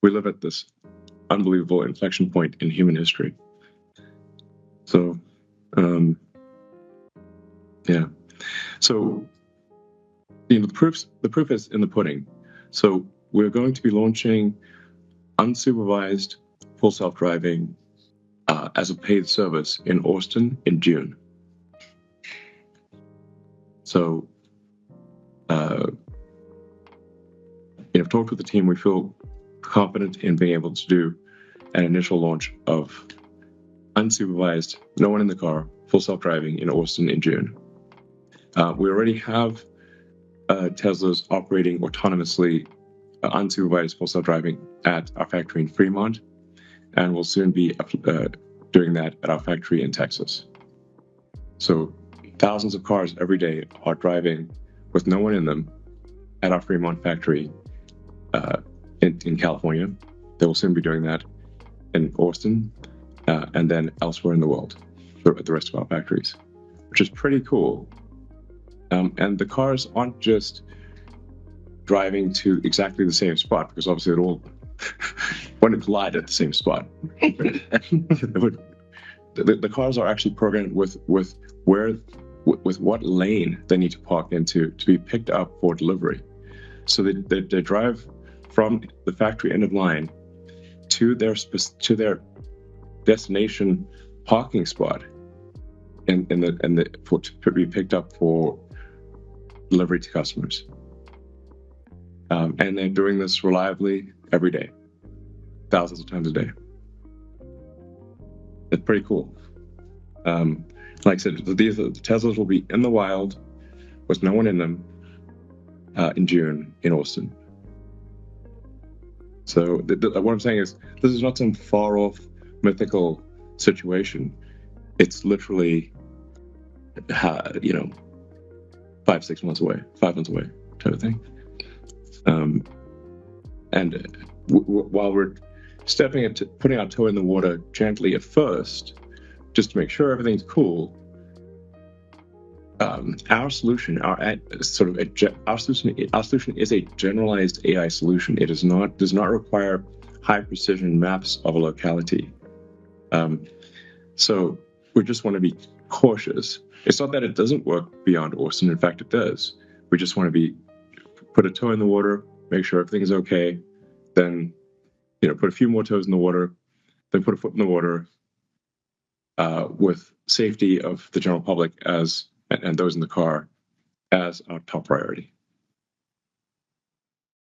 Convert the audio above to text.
we live at this unbelievable inflection point in human history. So, yeah. So, the proof is in the pudding. So we're going to be launching unsupervised full self-driving as a paid service in Austin in June. So, I've talked with the team. We feel confident in being able to do an initial launch of unsupervised, no one in the car, full self-driving in Austin in June. We already have Teslas operating autonomously, unsupervised full self-driving at our factory in Fremont, and we'll soon be doing that at our factory in Texas. So thousands of cars every day are driving with no one in them at our Fremont factory in California. They will soon be doing that in Austin and then elsewhere in the world at the rest of our factories, which is pretty cool. And the cars aren't just driving to exactly the same spot, because obviously it all wouldn't collide at the same spot. The cars are actually programmed with what lane they need to park into to be picked up for delivery. So they drive from the factory end of line to their destination parking spot, to be picked up for delivery to customers. And they're doing this reliably every day, thousands of times a day. It's pretty cool. Like I said, the Teslas will be in the wild with no one in them in June in Austin. So what I'm saying is, this is not some far off mythical situation. It's literally, 5 months away, 5 months away, type of thing. And while we're putting our toe in the water gently at first, just to make sure everything's cool, our solution is a generalized AI solution. It does not require high precision maps of a locality. So we just want to be cautious. It's not that it doesn't work beyond Austin. In fact, it does. We just want to put a toe in the water, make sure everything is okay, then put a few more toes in the water, then put a foot in the water, with safety of the general public and those in the car as our top priority.